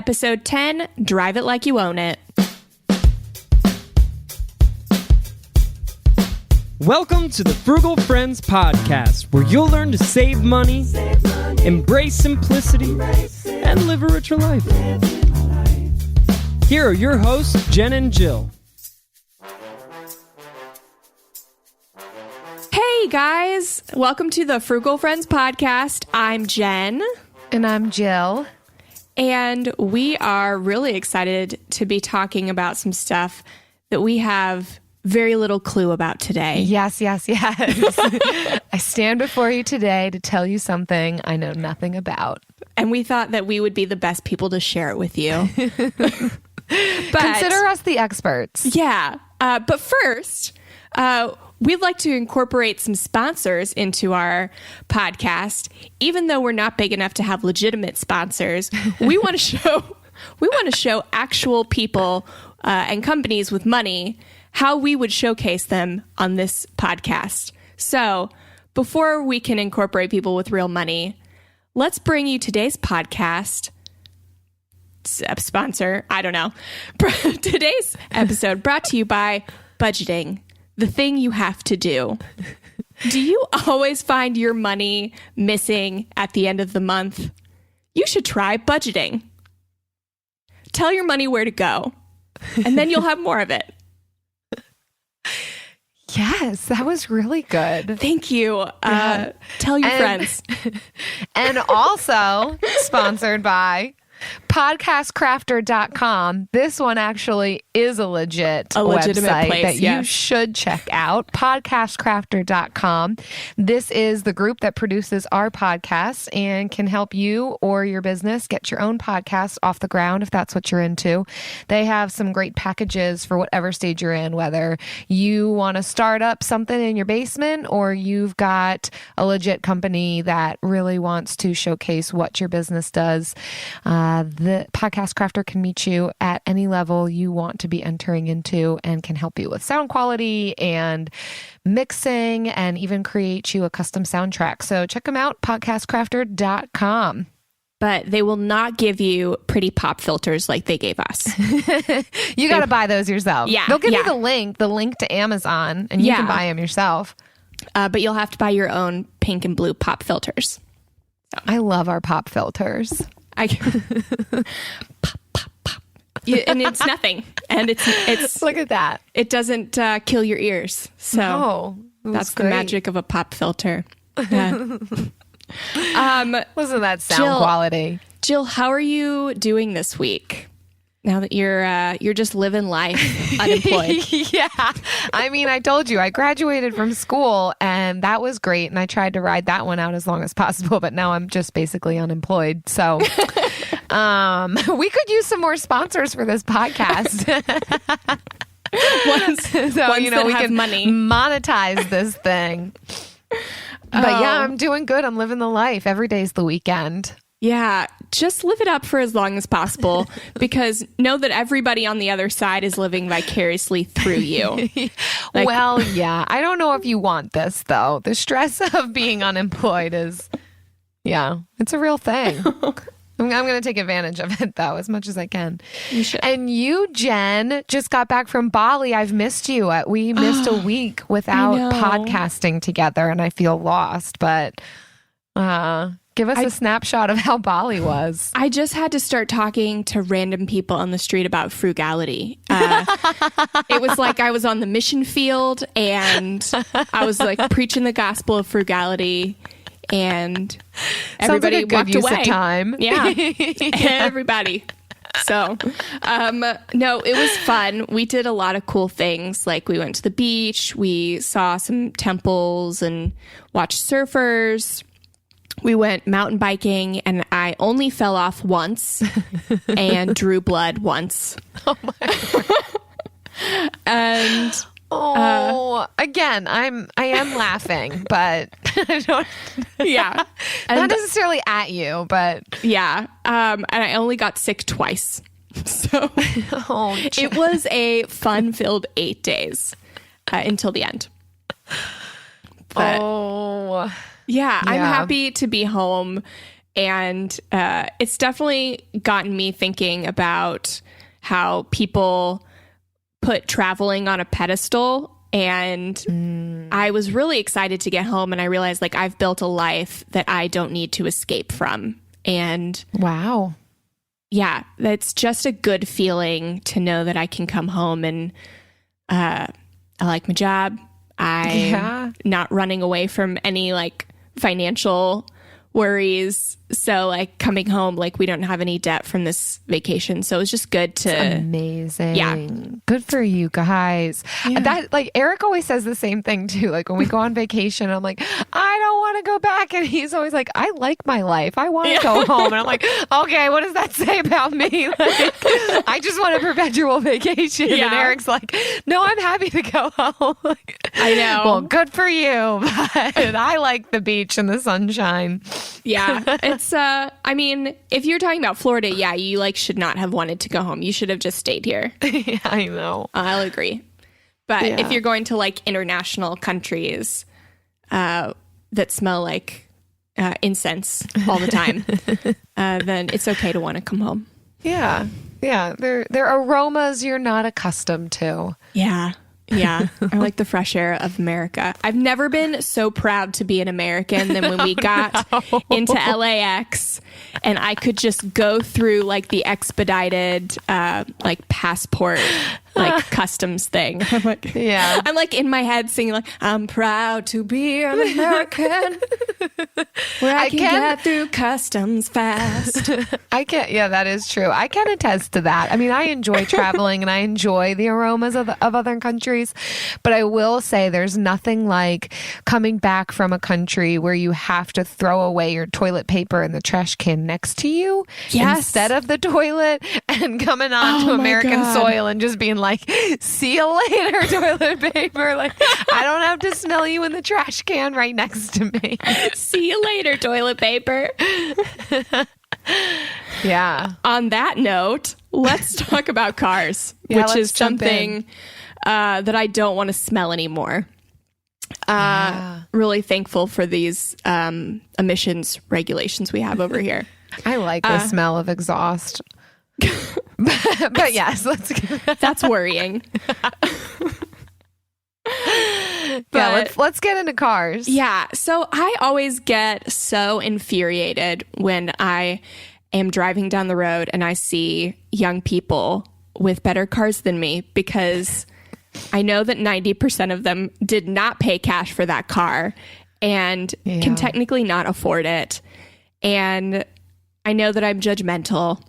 Episode 10, Drive It Like You Own It. Welcome to the Frugal Friends podcast, where you'll learn to save money, embrace simplicity, and live a richer life. Here are your hosts, Jen and Jill. Hey guys, welcome to the Frugal Friends podcast. I'm Jen. And I'm Jill. And we are really excited to be talking about some stuff that we have very little clue about today. Yes. I stand before you today to tell you something I know nothing about. And we thought that we would be the best people to share it with you. But, consider us the experts. Yeah. But first, we'd like to incorporate some sponsors into our podcast. Even though we're not big enough to have legitimate sponsors, we want to show actual people and companies with money how we would showcase them on this podcast. So before we can incorporate people with real money, let's bring you today's podcast sponsor. I don't know. Today's episode brought to you by budgeting, the thing you have to do. Do you always find your money missing at the end of the month? You should try budgeting. Tell your money where to go, and then you'll have more of it. Yes, that was really good. Thank you. Tell your friends. And also sponsored by podcastcrafter.com. This one actually is a legitimate website place, that you should check out. Podcastcrafter.com. This is the group that produces our podcasts and can help you or your business get your own podcast off the ground if that's what you're into. They have some great packages for whatever stage you're in, whether you want to start up something in your basement or you've got a legit company that really wants to showcase what your business does. The Podcast Crafter can meet you at any level you want to be entering into and can help you with sound quality and mixing and even create you a custom soundtrack. So check them out, podcastcrafter.com. But they will not give you pretty pop filters like they gave us. You got to buy those yourself. Yeah. They'll give you the link to Amazon, and you can buy them yourself. But you'll have to buy your own pink and blue pop filters. So. I love our pop filters. Pop, pop, pop. Yeah, and it's nothing. And it's look at that. It doesn't kill your ears. So that's great. The magic of a pop filter. Yeah. Wasn't that sound quality? Jill, how are you doing this week? Now that you're just living life unemployed. Yeah. I mean, I told you, I graduated from school and that was great. And I tried to ride that one out as long as possible, but now I'm just basically unemployed. So we could use some more sponsors for this podcast. Ones we can money. Monetize this thing. But yeah, I'm doing good. I'm living the life. Every day's the weekend. Yeah, just live it up for as long as possible because know that everybody on the other side is living vicariously through you. Well, yeah. I don't know if you want this, though. The stress of being unemployed it's a real thing. I'm going to take advantage of it, though, as much as I can. You should. And you, Jen, just got back from Bali. I've missed you. We missed a week without podcasting together, and I feel lost, but... give us a snapshot of how Bali was. I just had to start talking to random people on the street about frugality. It was like I was on the mission field and I was like preaching the gospel of frugality and everybody walked away. Use of time. Yeah. Everybody. So, no, it was fun. We did a lot of cool things. Like we went to the beach, we saw some temples and watched surfers. We went mountain biking and I only fell off once and drew blood once. Oh my God. And again, I am laughing, but I don't. Yeah, not necessarily at you, but yeah. And I only got sick twice, so it was a fun-filled 8 days until the end. But, yeah, I'm happy to be home And it's definitely gotten me thinking about how people put traveling on a pedestal. And I was really excited to get home, and I realized like I've built a life that I don't need to escape from. And wow. Yeah, that's just a good feeling to know that I can come home and I like my job. I'm not running away from any like financial worries. So like coming home, like we don't have any debt from this vacation. So it was just good to... That's amazing. Yeah. Good for you guys. Yeah. That like Eric always says the same thing too. Like when we go on vacation, I'm like, I don't want to go back. And he's always like, I like my life. I want to go home. And I'm like, okay, what does that say about me? Like, I just want a perpetual vacation. Yeah. And Eric's like, no, I'm happy to go home. Like, I know. Well, good for you. But I like the beach and the sunshine. Yeah. It's, I mean, if you're talking about Florida, yeah, you like should not have wanted to go home. You should have just stayed here. Yeah, I know. I'll agree. But if you're going to like international countries that smell like incense all the time, then it's okay to want to come home. Yeah. Yeah. They're aromas you're not accustomed to. Yeah. Yeah. I like the fresh air of America. I've never been so proud to be an American than when we got into LAX and I could just go through like the expedited like passport like customs thing. I'm like, I'm like in my head singing like, I'm proud to be an American where I can get through customs fast. I can't. Yeah, that is true. I can attest to that. I mean, I enjoy traveling and I enjoy the aromas of other countries, but I will say there's nothing like coming back from a country where you have to throw away your toilet paper in the trash can next to you instead of the toilet and coming onto American soil and just being like, see you later, toilet paper. Like, I don't have to smell you in the trash can right next to me. See you later, toilet paper. Yeah. On that note, let's talk about cars, which is something that I don't want to smell anymore. Really thankful for these emissions regulations we have over here. I like the smell of exhaust. but yes, that's worrying. Let's get into cars. Yeah. So I always get so infuriated when I am driving down the road and I see young people with better cars than me, because I know that 90% of them did not pay cash for that car and can technically not afford it. And I know that I'm judgmental.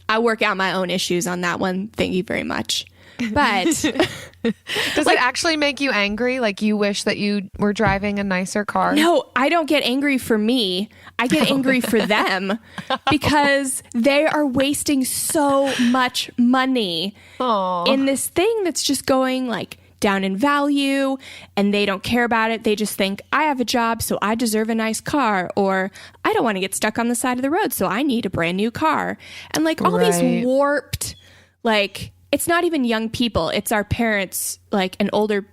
I work out my own issues on that one. Thank you very much. But does it actually make you angry? Like you wish that you were driving a nicer car? No, I don't get angry for me. I get angry for them because they are wasting so much money in this thing that's just going like down in value, and they don't care about it. They just think, I have a job, so I deserve a nice car, or I don't want to get stuck on the side of the road, so I need a brand new car. And like all these warped, like, it's not even young people, it's our parents, like, and older,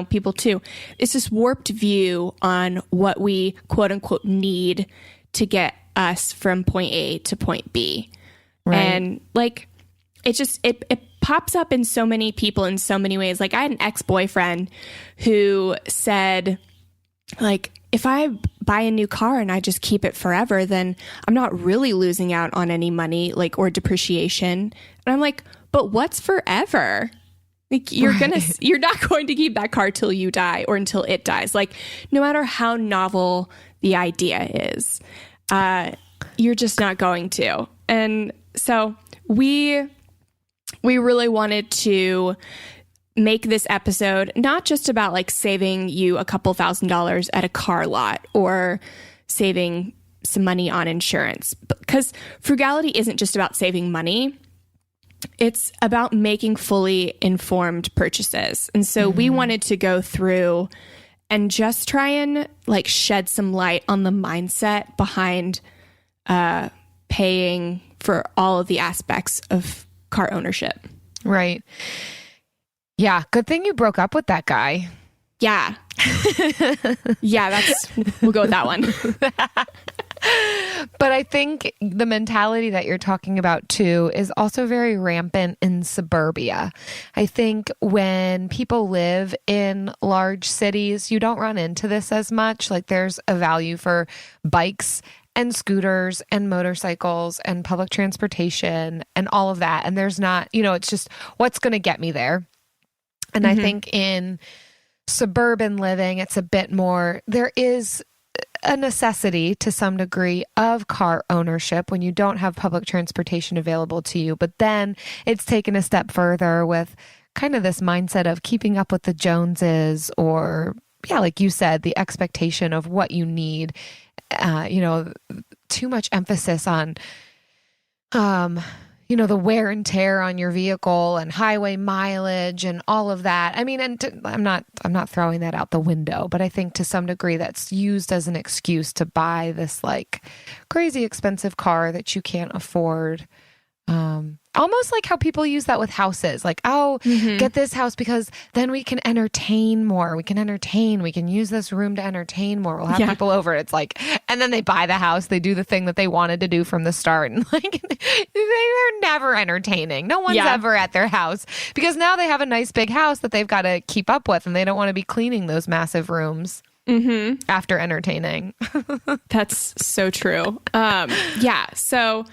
people too. It's this warped view on what we quote unquote need to get us from point A to point B. Right. And like, it just, it pops up in so many people in so many ways. Like I had an ex-boyfriend who said, like, if I buy a new car and I just keep it forever, then I'm not really losing out on any money, like, or depreciation. And I'm like, but what's forever? Like you're not going to keep that car till you die or until it dies. Like no matter how novel the idea is, you're just not going to. And so we really wanted to make this episode not just about like saving you a couple $1,000s at a car lot or saving some money on insurance, because frugality isn't just about saving money. It's about making fully informed purchases. And so we wanted to go through and just try and like shed some light on the mindset behind paying for all of the aspects of car ownership. Right. Yeah. Good thing you broke up with that guy. Yeah. Yeah, we'll go with that one. But I think the mentality that you're talking about too is also very rampant in suburbia. I think when people live in large cities, you don't run into this as much. Like there's a value for bikes and scooters and motorcycles and public transportation and all of that. And there's not, it's just what's going to get me there. And I think in suburban living, it's a bit more, there is a necessity to some degree of car ownership when you don't have public transportation available to you. But then it's taken a step further with kind of this mindset of keeping up with the Joneses or, like you said, the expectation of what you need, too much emphasis on, the wear and tear on your vehicle and highway mileage and all of that. I mean, I'm not throwing that out the window, but I think to some degree that's used as an excuse to buy this like crazy expensive car that you can't afford. Almost like how people use that with houses. Like, get this house because then we can entertain more. We can use this room to entertain more. We'll have people over. It's like, and then they buy the house. They do the thing that they wanted to do from the start. And like, they're never entertaining. No one's ever at their house because now they have a nice big house that they've got to keep up with and they don't want to be cleaning those massive rooms after entertaining. That's so true. So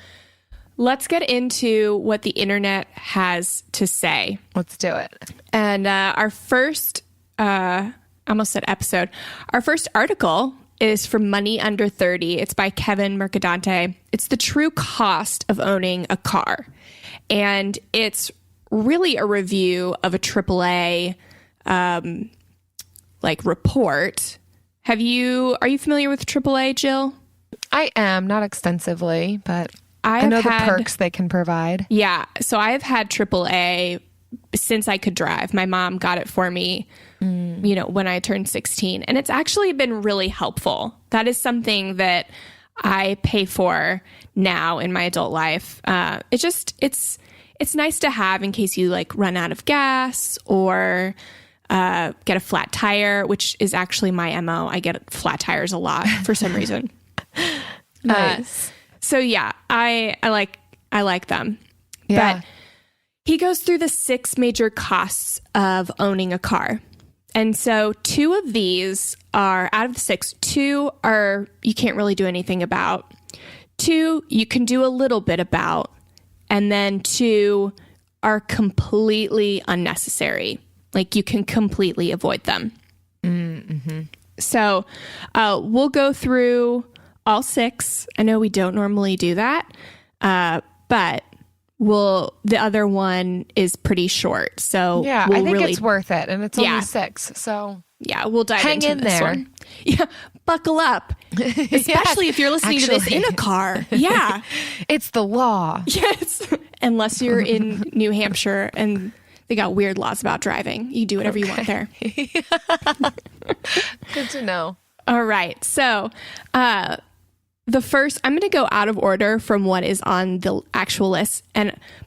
let's get into what the internet has to say. Let's do it. And our first, I almost said episode, our first article is from Money Under 30. It's by Kevin Mercadante. It's the true cost of owning a car. And it's really a review of a AAA report. Are you familiar with AAA, Jill? I am, not extensively, but I know the perks they can provide. Yeah. So I've had AAA since I could drive. My mom got it for me, when I turned 16. And it's actually been really helpful. That is something that I pay for now in my adult life. It's nice to have in case you like run out of gas or get a flat tire, which is actually my MO. I get flat tires a lot for some reason. Nice. So yeah, I like them. Yeah. But he goes through the 6 major costs of owning a car. And so 2 of these are, out of the 6, 2 are you can't really do anything about. 2 you can do a little bit about. And then 2 are completely unnecessary. Like you can completely avoid them. Mm-hmm. So we'll go through all 6. I know we don't normally do that, but the other one is pretty short. So yeah, I think it's worth it, and it's only 6. So yeah, we'll dive into in this there. one. Yeah, buckle up, especially if you're listening to this in a car. Yeah, it's the law. Yes, unless you're in New Hampshire and they got weird laws about driving. You do whatever you want there. Good to know. All right, so. The first, I'm going to go out of order from what is on the actual list,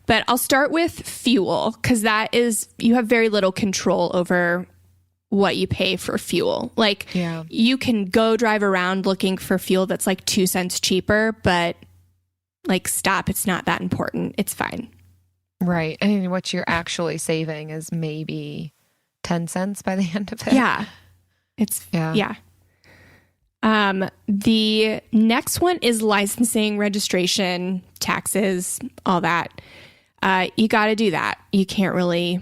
but I'll start with fuel because that is, you have very little control over what you pay for fuel. Like you can go drive around looking for fuel that's like 2 cents cheaper, but like stop, it's not that important. It's fine. Right. I mean, what you're actually saving is maybe 10 cents by the end of it. Yeah. Yeah. The next one is licensing, registration, taxes, all that. You got to do that. You can't really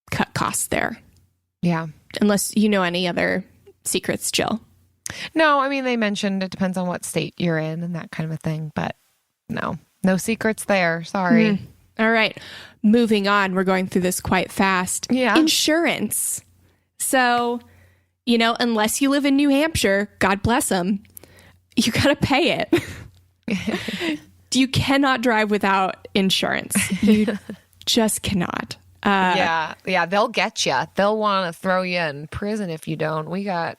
cut costs there. Yeah. Unless you know any other secrets, Jill. No, I mean, they mentioned it depends on what state you're in and that kind of a thing, but no secrets there. Sorry. All right. Moving on. We're going through this quite fast. Yeah. Insurance. So, unless you live in New Hampshire, God bless them, you got to pay it. You cannot drive without insurance. You just cannot. Yeah. They'll get you. They'll want to throw you in prison if you don't. We got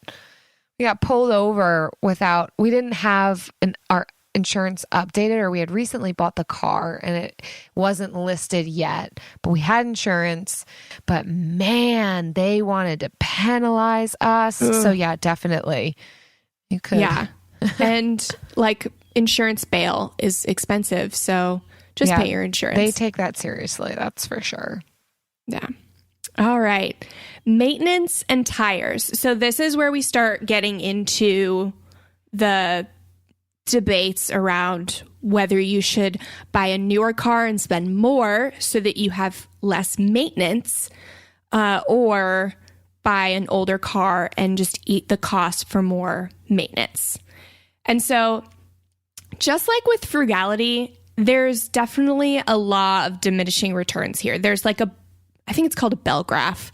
pulled over we didn't have our insurance updated, or we had recently bought the car and it wasn't listed yet, but we had insurance, but man, they wanted to penalize us. So yeah, definitely you could And like insurance bail is expensive. So just pay your insurance. They take that seriously. That's for sure. Yeah. All right. Maintenance and tires. So this is where we start getting into the debates around whether you should buy a newer car and spend more so that you have less maintenance, or buy an older car and just eat the cost for more maintenance. And so just like with frugality, there's definitely a law of diminishing returns here. There's like I think it's called a bell graph,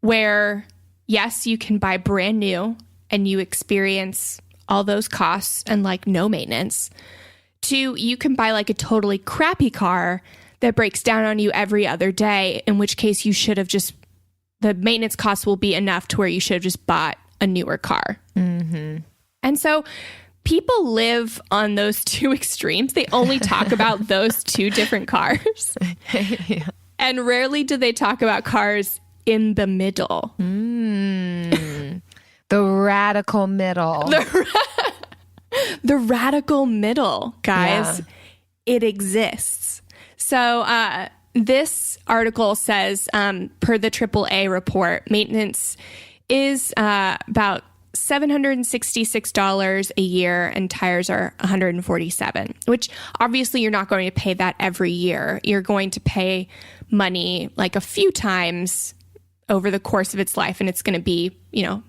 where yes, you can buy brand new and you experience all those costs and like no maintenance, to you can buy like a totally crappy car that breaks down on you every other day, in which case you should have just, the maintenance costs will be enough to where you should have just bought a newer car. Mm-hmm. And so people live on those two extremes. They only talk about those two different cars. Yeah. And rarely do they talk about cars in the middle. The radical middle. The radical middle, guys. Yeah. It exists. So this article says, per the AAA report, maintenance is about $766 a year and tires are $147, which obviously you're not going to pay that every year. You're going to pay money like a few times over the course of its life, and it's going to be,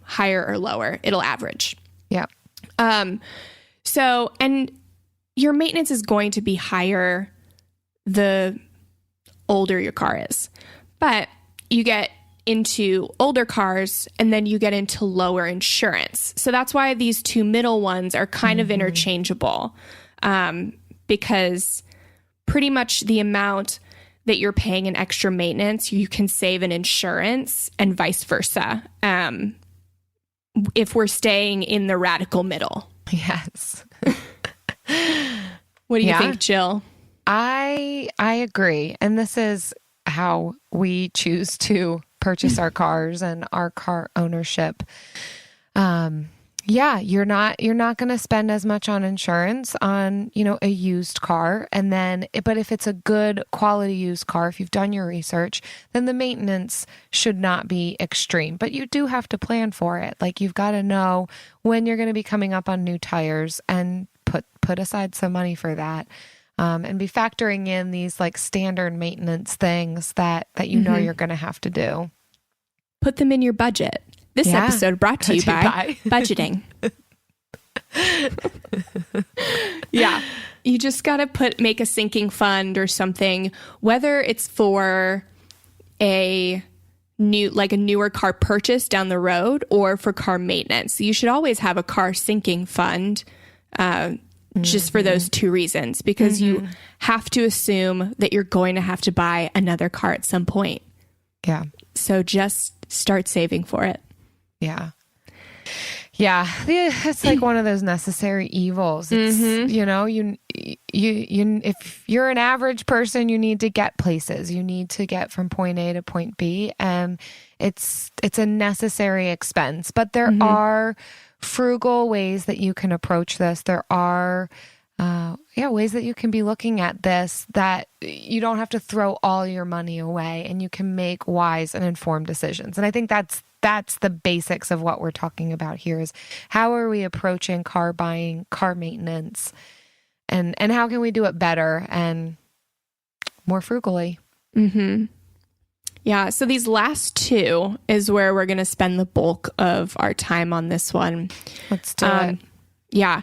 higher or lower. It'll average. Yeah. So, and your maintenance is going to be higher the older your car is. But you get into older cars and then you get into lower insurance. So that's why these two middle ones are kind of interchangeable, because pretty much the amount that you're paying in extra maintenance, you can save in insurance and vice versa. If we're staying in the radical middle. Yes. What do you think, Jill? I agree. And this is how we choose to purchase our cars and our car ownership. You're not going to spend as much on insurance on, a used car. And then, but if it's a good quality used car, if you've done your research, then the maintenance should not be extreme, but you do have to plan for it. Like you've got to know when you're going to be coming up on new tires and put aside some money for that. And be factoring in these like standard maintenance things that know you're going to have to do. Put them in your budget. This episode brought to you by budgeting. Yeah. You just got to make a sinking fund or something, whether it's for a newer car purchase down the road or for car maintenance. You should always have a car sinking fund, just for those two reasons, because you have to assume that you're going to have to buy another car at some point. Yeah. So just start saving for it. Yeah. Yeah. It's like one of those necessary evils. It's, if you're an average person, you need to get places. You need to get from point A to point B. And it's a necessary expense, but there are frugal ways that you can approach this. There are, ways that you can be looking at this, that you don't have to throw all your money away and you can make wise and informed decisions. And I think that's the basics of what we're talking about here, is how are we approaching car buying, car maintenance, and how can we do it better and more frugally? Mm-hmm. Yeah. So these last two is where we're going to spend the bulk of our time on this one. Let's do it. Yeah.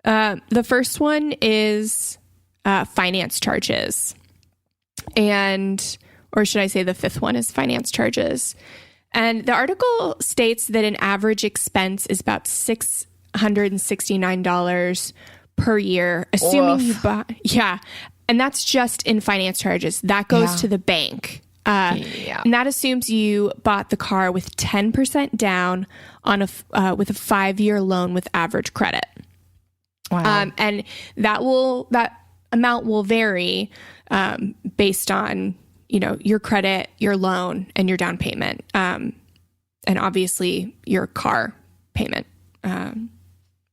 The first one is finance charges. Or should I say the fifth one is finance charges. And the article states that an average expense is about $669 per year, assuming you buy. Yeah. And that's just in finance charges. That goes to the bank. And that assumes you bought the car with 10% down on with a 5-year loan with average credit. Wow. And that amount will vary based on your credit, your loan, and your down payment, and obviously your car payment.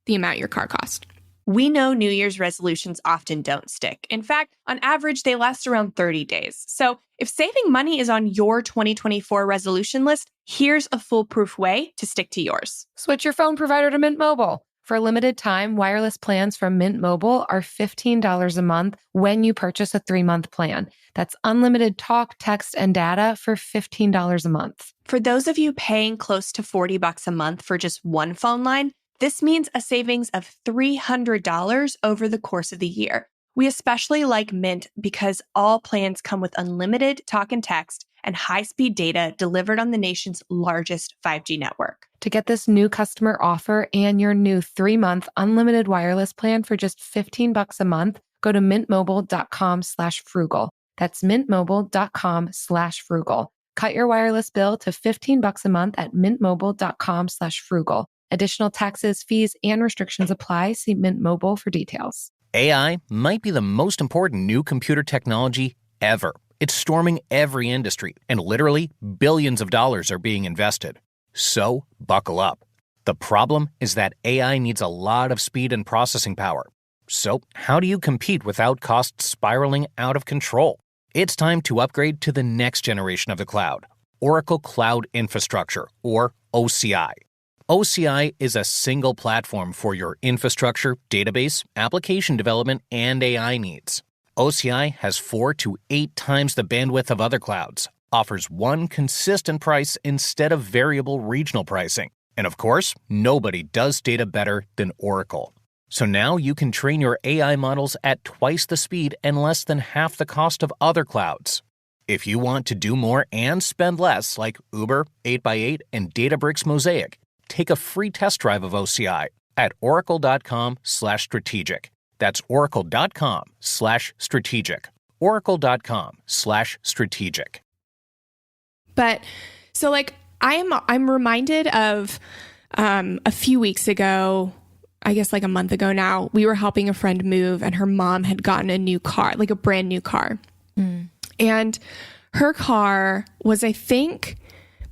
the amount your car cost. We know New Year's resolutions often don't stick. In fact, on average, they last around 30 days. So if saving money is on your 2024 resolution list, here's a foolproof way to stick to yours. Switch your phone provider to Mint Mobile. For a limited time, wireless plans from Mint Mobile are $15 a month when you purchase a 3-month plan. That's unlimited talk, text, and data for $15 a month. For those of you paying close to $40 a month for just one phone line, this means a savings of $300 over the course of the year. We especially like Mint because all plans come with unlimited talk and text and high-speed data delivered on the nation's largest 5G network. To get this new customer offer and your new 3-month unlimited wireless plan for just $15 a month, go to mintmobile.com/frugal. That's mintmobile.com/frugal. Cut your wireless bill to $15 a month at mintmobile.com/frugal. Additional taxes, fees, and restrictions apply. See Mint Mobile for details. AI might be the most important new computer technology ever. It's storming every industry, and literally billions of dollars are being invested. So, buckle up. The problem is that AI needs a lot of speed and processing power. So, how do you compete without costs spiraling out of control? It's time to upgrade to the next generation of the cloud, Oracle Cloud Infrastructure, or OCI. OCI is a single platform for your infrastructure, database, application development, and AI needs. OCI has 4 to 8 times the bandwidth of other clouds, offers one consistent price instead of variable regional pricing. And of course, nobody does data better than Oracle. So now you can train your AI models at twice the speed and less than half the cost of other clouds. If you want to do more and spend less, like Uber, 8x8, and Databricks Mosaic, take a free test drive of OCI at oracle.com/strategic. That's oracle.com/strategic. oracle.com/strategic. But so like I'm reminded of a few weeks ago, I guess like a month ago now, we were helping a friend move and her mom had gotten a new car, like a brand new car. And her car was, I think,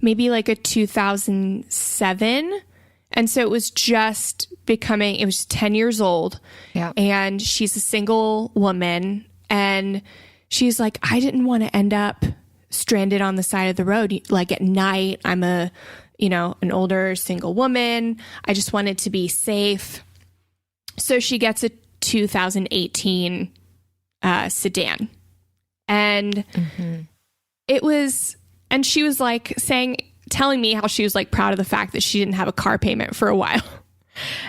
maybe like a 2007. And so it was just it was 10 years old. Yeah. And she's a single woman. And she's like, I didn't want to end up stranded on the side of the road. Like at night, I'm an older single woman. I just wanted to be safe. So she gets a 2018 sedan. And and she was like telling me how she was like proud of the fact that she didn't have a car payment for a while.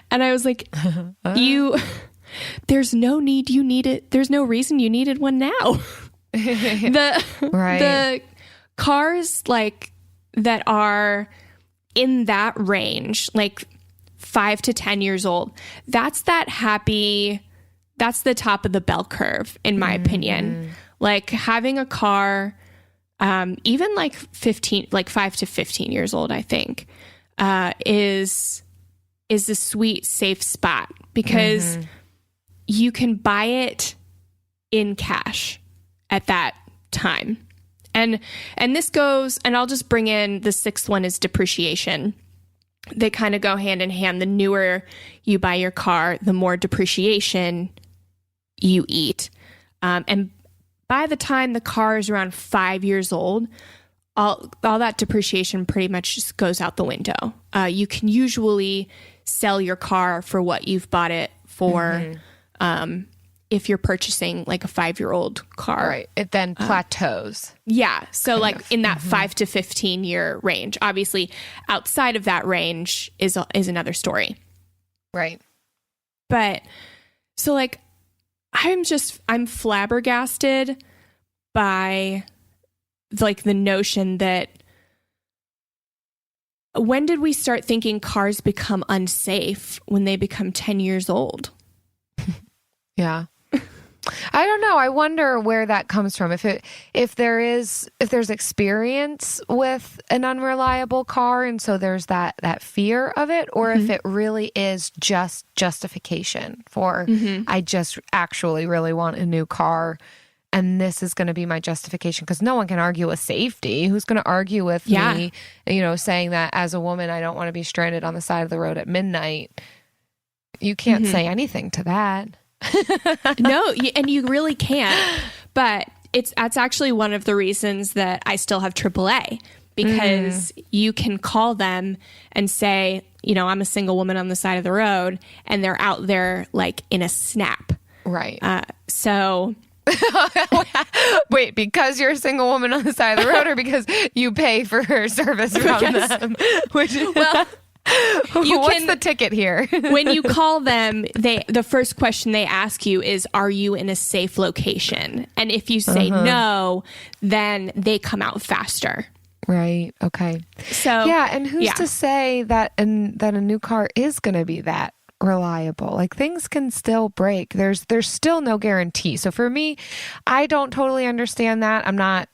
And I was like, there's no need you need it. There's no reason you needed one now. The cars like that are in that range, like 5 to 10 years old, that's the top of the bell curve, in my opinion. Like having a car, even like 5 to 15 years old, I think, is a sweet, safe spot because you can buy it in cash at that time. And this goes, and I'll just bring in the sixth one is depreciation. They kind of go hand in hand. The newer you buy your car, the more depreciation you eat. And by the time the car is around 5 years old, all that depreciation pretty much just goes out the window. You can usually sell your car for what you've bought it for if you're purchasing like a 5-year-old car. Right. It then plateaus. Yeah. So like in that 5 to 15 year range. Obviously, outside of that range is another story. Right. But so like I'm flabbergasted by like the notion that when did we start thinking cars become unsafe when they become 10 years old? Yeah. I don't know. I wonder where that comes from. If there's experience with an unreliable car, and so there's that fear of it, or if it really is just justification for I just actually really want a new car, and this is going to be my justification because no one can argue with safety. Who's going to argue with me? Saying that as a woman I don't want to be stranded on the side of the road at midnight. You can't say anything to that. No, and you really can't. But that's actually one of the reasons that I still have AAA, because you can call them and say, I'm a single woman on the side of the road, and they're out there like in a snap. Right. So... Wait, because you're a single woman on the side of the road, or because you pay for her service from them? What's the ticket here? When you call them, the first question they ask you is, are you in a safe location? And if you say no, then they come out faster. Right. Okay. So yeah, and who's to say that that a new car is going to be that reliable? Like, things can still break. There's still no guarantee. So for me, I don't totally understand that. I'm not,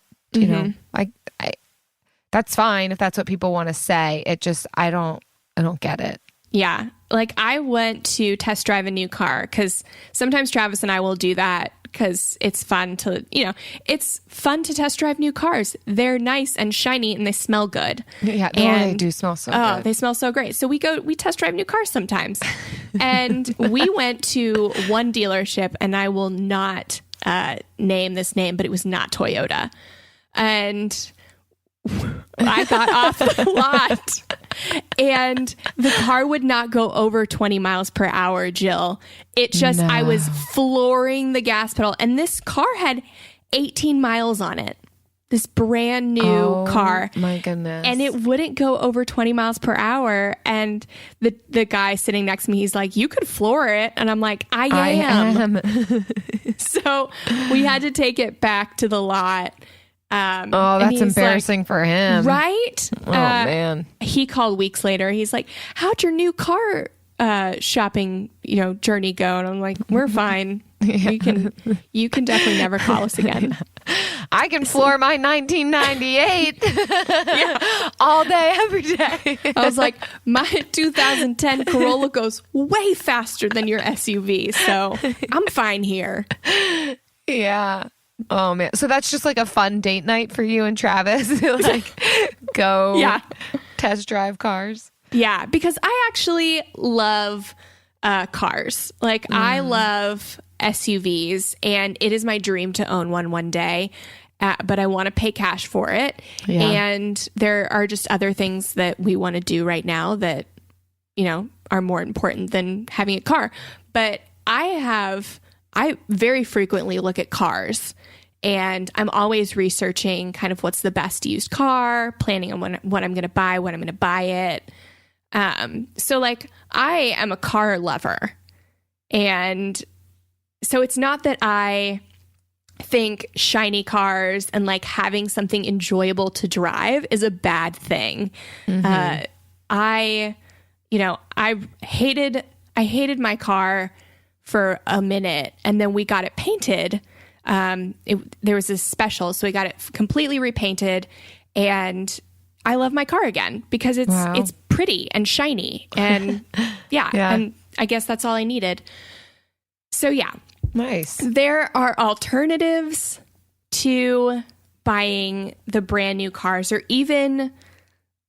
that's fine if that's what people want to say. It just, I don't get it. Yeah. Like, I went to test drive a new car because sometimes Travis and I will do that because it's fun to, it's fun to test drive new cars. They're nice and shiny and they smell good. Yeah, they do smell so good. Oh, they smell so great. So we test drive new cars sometimes. And we went to one dealership, and I will not name this name, but it was not Toyota. And I got off the lot, and the car would not go over 20 miles per hour, Jill. I was flooring the gas pedal, and this car had 18 miles on it. This brand new car. My goodness. And it wouldn't go over 20 miles per hour. And the guy sitting next to me, he's like, you could floor it. And I'm like, I am. So we had to take it back to the lot. That's embarrassing for him. Right? Oh, man. He called weeks later. He's like, how'd your new car shopping, journey go? And I'm like, we're fine. You can definitely never call us again. I can floor my 1998 all day, every day. I was like, my 2010 Corolla goes way faster than your SUV, so I'm fine here. Yeah. Oh, man. So that's just like a fun date night for you and Travis? Like, go test drive cars? Yeah, because I actually love cars. Like, I love SUVs, and it is my dream to own one day, but I want to pay cash for it. Yeah. And there are just other things that we want to do right now that, are more important than having a car. But I very frequently look at cars, and I'm always researching kind of what's the best used car, planning on what I'm going to buy, when I'm going to buy it. So like, I am a car lover, and so it's not that I think shiny cars and like having something enjoyable to drive is a bad thing. I hated my car for a minute, and then we got it painted. There was this special, so we got it completely repainted, and I love my car again because it's pretty and shiny, and and I guess that's all I needed. So yeah. Nice. There are alternatives to buying the brand new cars, or even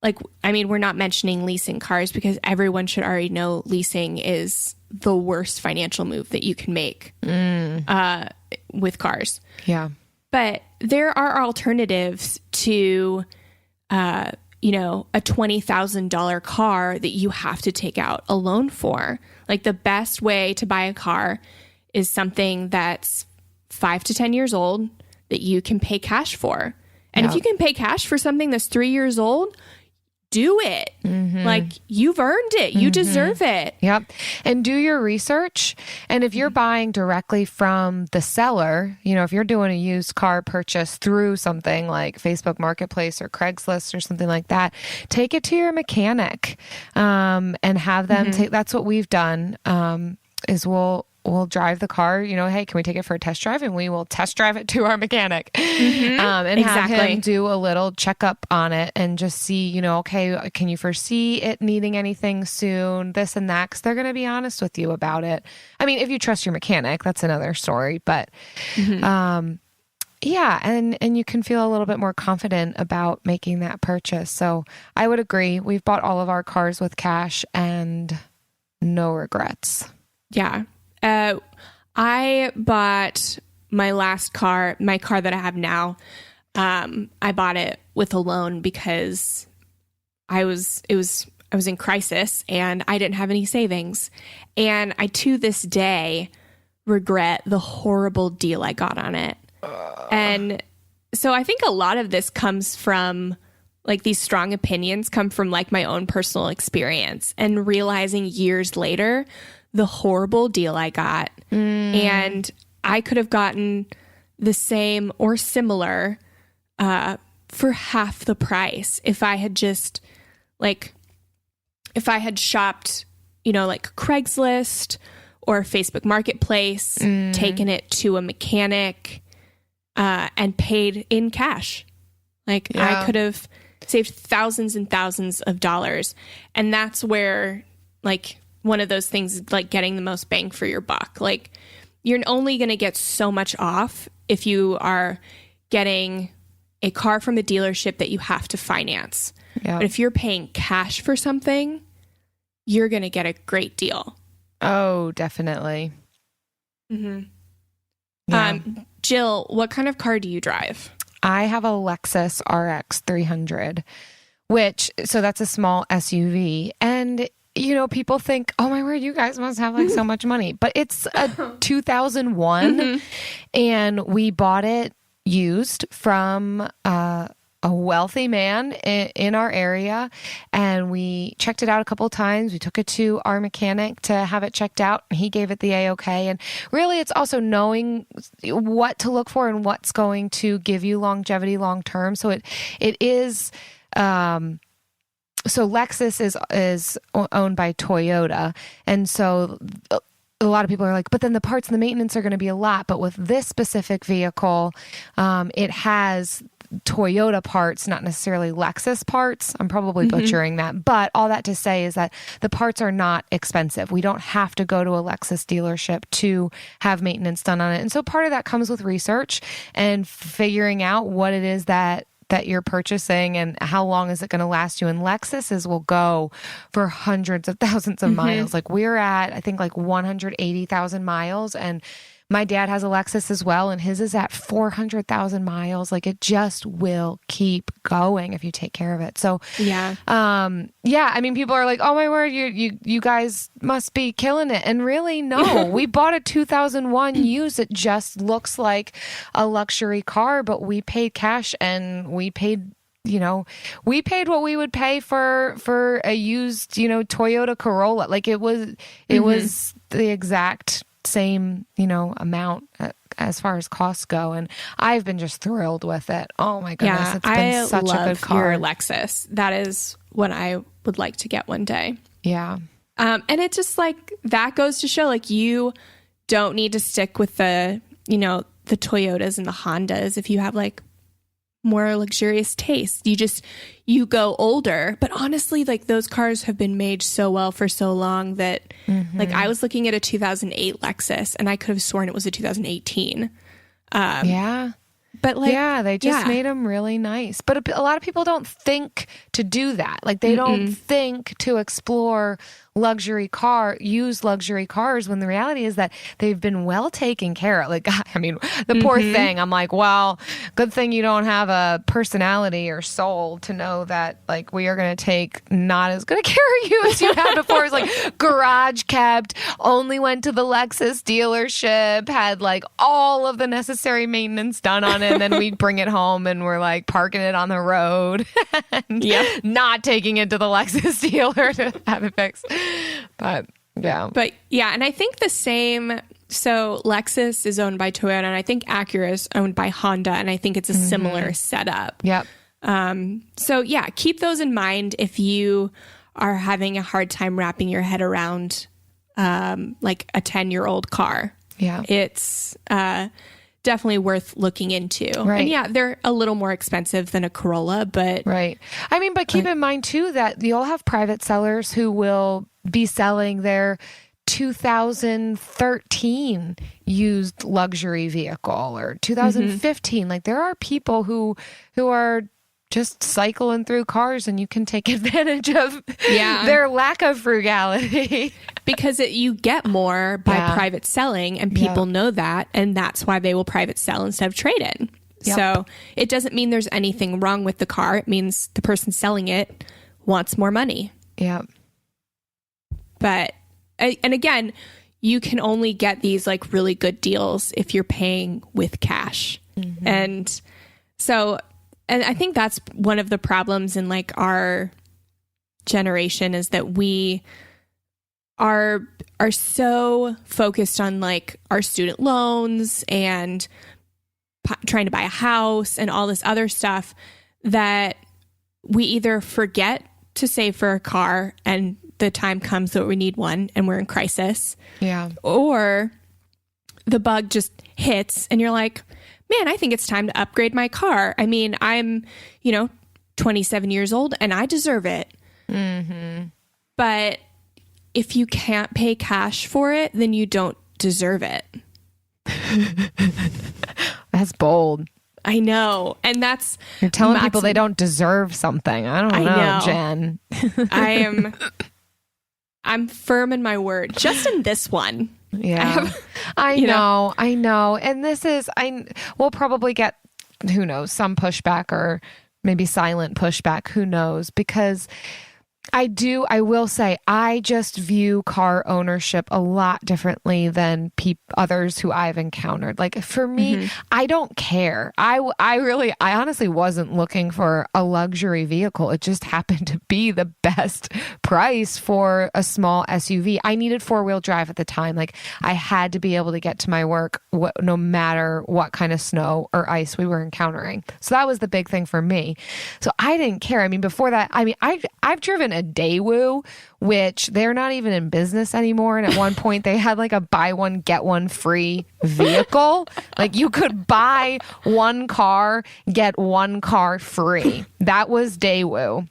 we're not mentioning leasing cars because everyone should already know leasing is the worst financial move that you can make with cars. Yeah. But there are alternatives to, a $20,000 car that you have to take out a loan for. Like, the best way to buy a car is something that's 5 to 10 years old that you can pay cash for. And if you can pay cash for something that's 3 years old, do it. Like, you've earned it. You deserve it. Yep. And do your research. And if you're buying directly from the seller, if you're doing a used car purchase through something like Facebook Marketplace or Craigslist or something like that, take it to your mechanic and have them take. That's what we've done. Is we'll drive the car, hey, can we take it for a test drive? And we will test drive it to our mechanic and have him do a little checkup on it and just see, okay, can you foresee it needing anything soon, this and that? Because they're going to be honest with you about it. I mean, if you trust your mechanic, that's another story. But and you can feel a little bit more confident about making that purchase. So I would agree. We've bought all of our cars with cash, and no regrets. Yeah. I bought my last car, my car that I have now. I bought it with a loan because I was in crisis and I didn't have any savings. And I, to this day, regret the horrible deal I got on it. And so I think a lot of this comes from, like, these strong opinions come from, like, my own personal experience and realizing years later the horrible deal I got. And I could have gotten the same or similar for half the price if I had just, like, if I had shopped, you know, like Craigslist or Facebook Marketplace, taken it to a mechanic, and paid in cash. Like, I could have saved thousands and thousands of dollars. And that's where, like, one of those things is like getting the most bang for your buck. Like, you're only going to get so much off if you are getting a car from a dealership that you have to finance. But if you're paying cash for something, you're going to get a great deal. Oh, definitely. Jill, what kind of car do you drive? I have a Lexus RX 300, which, so that's a small SUV. And, you know, people think, oh my word, you guys must have like so much money. But it's a 2001 and we bought it used from a wealthy man in our area, and we checked it out a couple of times. We took it to our mechanic to have it checked out, and he gave it the A-OK. And really, it's also knowing what to look for and what's going to give you longevity long term. So it is. So Lexus is owned by Toyota, and so a lot of people are like, but then the parts and the maintenance are going to be a lot. But with this specific vehicle, it has Toyota parts, not necessarily Lexus parts. I'm probably butchering that. But all that to say is that the parts are not expensive. We don't have to go to a Lexus dealership to have maintenance done on it. And so part of that comes with research and figuring out what it is that you're purchasing and how long is it going to last you. And Lexus's will go for hundreds of thousands of miles. Like, we're at, I think, like 180,000 miles. And my dad has a Lexus as well, and his is at 400,000 miles. Like, it just will keep going if you take care of it. So, I mean, people are like, oh my word, you guys must be killing it. And really, no, we bought a 2001 used. It just looks like a luxury car, but we paid cash and we paid, you know, we paid what we would pay for a used, you know, Toyota Corolla. Like, it was the exact same, you know, amount as far as costs go, and I've been just thrilled with it. Oh my goodness, it's been such a good car. Your Lexus. That is what I would like to get one day. Yeah. And it just, like, that goes to show, like, you don't need to stick with the, you know, the Toyotas and the Hondas if you have, like, more luxurious taste. You go older. But honestly, like, those cars have been made so well for so long that, like, I was looking at a 2008 Lexus and I could have sworn it was a 2018. But, like, they just made them really nice. But a lot of people don't think to do that. Like, they don't think to explore used luxury cars, when the reality is that they've been well taken care of. Like, I mean, the poor thing, I'm like, well, good thing you don't have a personality or soul to know that, like, we are going to take not as good a care of you as you had before. It's like garage kept, only went to the Lexus dealership, had like all of the necessary maintenance done on it, and then we'd bring it home and we're like parking it on the road and not taking it to the Lexus dealer to have it fixed. But yeah, and I think the same. So Lexus is owned by Toyota, and I think Acura is owned by Honda, and I think it's a similar setup. Yep. So yeah, keep those in mind if you are having a hard time wrapping your head around like a 10-year-old car. Yeah, it's definitely worth looking into. Right. And yeah, they're a little more expensive than a Corolla, but right. I mean, but keep in mind too that you'll have private sellers who will be selling their 2013 used luxury vehicle or 2015. Like, there are people who are just cycling through cars and you can take advantage of Yeah. their lack of frugality. Because you get more by Yeah. private selling, and people know that, and that's why they will private sell instead of trade in. Yep. So it doesn't mean there's anything wrong with the car. It means the person selling it wants more money. Yeah. But, and again, you can only get these like really good deals if you're paying with cash. And so, and I think that's one of the problems in like our generation, is that we are so focused on like our student loans and trying to buy a house and all this other stuff, that we either forget to save for a car and the time comes that we need one and we're in crisis. Yeah. Or the bug just hits and you're like, man, I think it's time to upgrade my car. I mean, I'm, 27 years old and I deserve it. But if you can't pay cash for it, then you don't deserve it. That's bold. I know. And that's... You're telling people they don't deserve something. I don't know, Jen. I'm firm in my word. Just in this one. Yeah. I know. And we'll probably get, who knows, some pushback or maybe silent pushback. Who knows? Because I will say, I just view car ownership a lot differently than others who I've encountered. Like for me, I don't care. I honestly wasn't looking for a luxury vehicle. It just happened to be the best price for a small SUV. I needed 4-wheel drive at the time. Like I had to be able to get to my work no matter what kind of snow or ice we were encountering. So that was the big thing for me. So I didn't care. I mean, before that, I've driven a Daewoo, which they're not even in business anymore. And at one point they had like a buy one, get one free vehicle. Like you could buy one car, get one car free. That was Daewoo.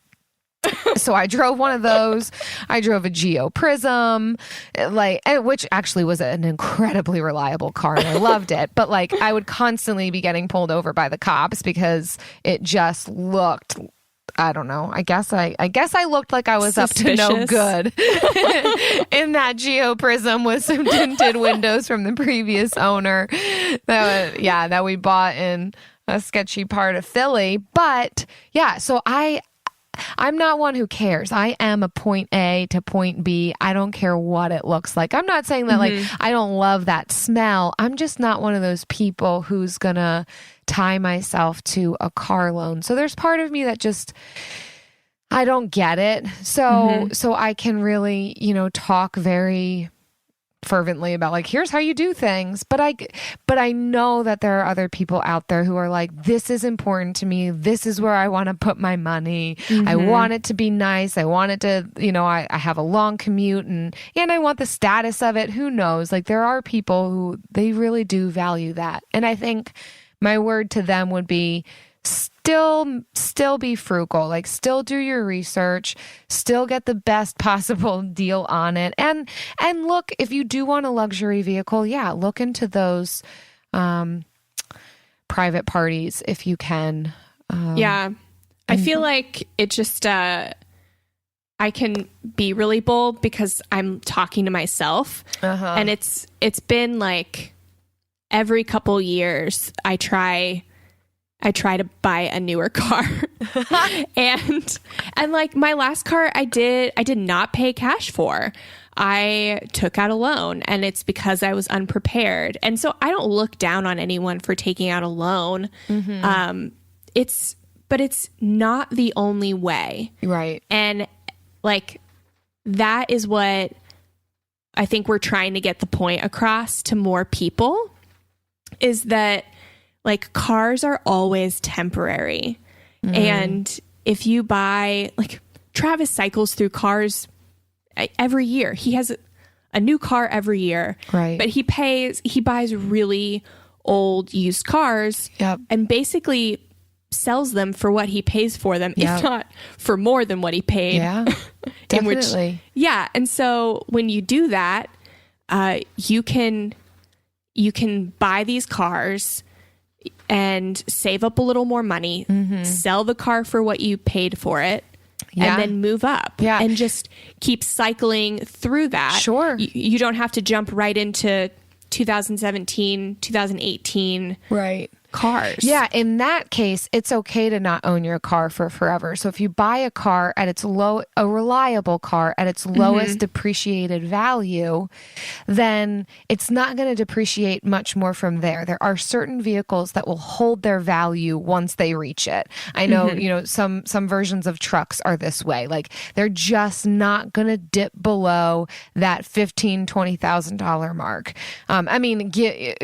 So I drove one of those. I drove a Geo Prism, which actually was an incredibly reliable car, and I loved it. But like, I would constantly be getting pulled over by the cops because it just looked, I don't know. I guess I looked like I was suspicious. Up to no good in that Geo Prism with some tinted windows from the previous owner that we bought in a sketchy part of Philly. But yeah, so I'm not one who cares. I am a point A to point B. I don't care what it looks like. I'm not saying that like I don't love that smell. I'm just not one of those people who's gonna tie myself to a car loan. So there's part of me that just, I don't get it. So I can really, talk very fervently about like, here's how you do things. But I know that there are other people out there who are like, this is important to me. This is where I want to put my money. I want it to be nice. I want it to, I have a long commute and I want the status of it. Who knows? Like there are people who they really do value that. And I think my word to them would be still be frugal, like still do your research, still get the best possible deal on it. And look, if you do want a luxury vehicle, look into those private parties if you can. I feel like it just, I can be really bold because I'm talking to myself and it's been like every couple years I try to buy a newer car and like my last car I did not pay cash for. I took out a loan and it's because I was unprepared. And so I don't look down on anyone for taking out a loan. But it's not the only way. Right. And like, that is what I think we're trying to get the point across to more people, is that like cars are always temporary. And if you buy, like Travis cycles through cars every year. He has a new car every year. Right. But he buys really old used cars and basically sells them for what he pays for them, if not for more than what he paid. Yeah, definitely. And so when you do that, you can buy these cars, and save up a little more money, sell the car for what you paid for it, and then move up and just keep cycling through that. Sure. You don't have to jump right into 2017, 2018. Right. Cars. Yeah, in that case, it's okay to not own your car for forever. So if you buy a car at its a reliable car at its lowest depreciated value, then it's not going to depreciate much more from there. There are certain vehicles that will hold their value once they reach it. I know, you know, some versions of trucks are this way. Like they're just not going to dip below that $15,000, $20,000 mark. I mean,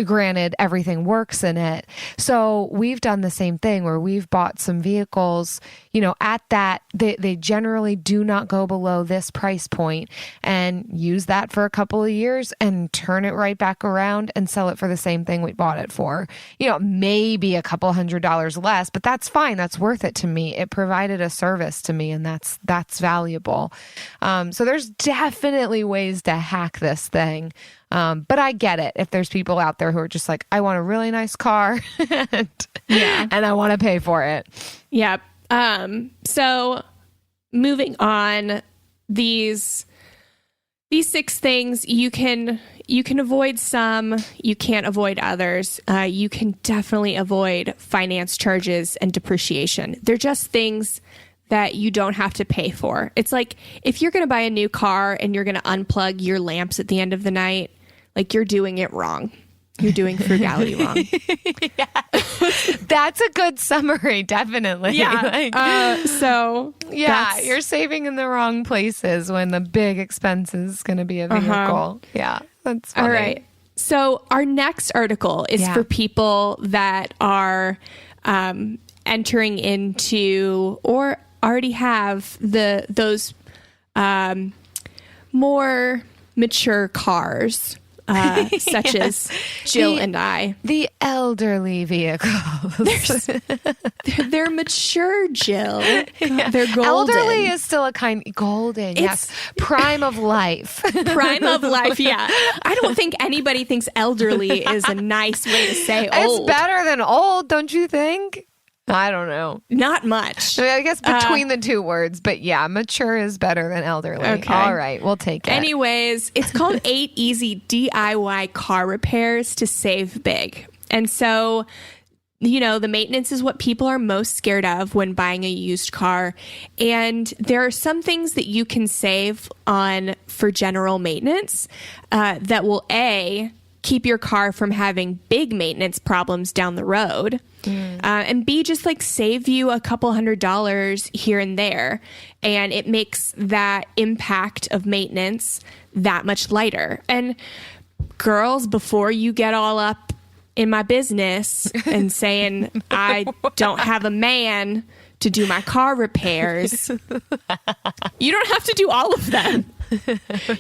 granted, everything works in it. So we've done the same thing where we've bought some vehicles, you know, at that, they generally do not go below this price point, and use that for a couple of years and turn it right back around and sell it for the same thing we bought it for. You know, maybe a couple $100 less, but that's fine. That's worth it to me. It provided a service to me, and that's valuable. So there's definitely ways to hack this thing. But I get it. If there's people out there who are just like, I want a really nice car and I want to pay for it. Yeah. So moving on, these 6 things, you can avoid some, you can't avoid others. You can definitely avoid finance charges and depreciation. They're just things that you don't have to pay for. It's like if you're going to buy a new car and you're going to unplug your lamps at the end of the night, like you're doing it wrong. You're doing frugality wrong. That's a good summary, definitely. Yeah. You're saving in the wrong places when the big expense is going to be a vehicle. Yeah, that's funny. All right. So our next article is for people that are entering into or already have those more mature cars. Such as Jill and I. The elderly vehicles. They're mature, Jill. They're golden. Elderly is still a kind... Golden, yes. Prime of life. Prime of life, yeah. I don't think anybody thinks elderly is a nice way to say old. It's better than old, don't you think? I don't know. Not much. I mean, I guess between the two words, but yeah, mature is better than elderly. Okay. All right, we'll take it. Anyways, it's called 8 Easy DIY Car Repairs to Save Big. And so, you know, the maintenance is what people are most scared of when buying a used car. And there are some things that you can save on for general maintenance that will, A, keep your car from having big maintenance problems down the road. And B, just like save you a couple $100 here and there. And it makes that impact of maintenance that much lighter. And girls, before you get all up in my business and saying, I don't have a man to do my car repairs, you don't have to do all of them.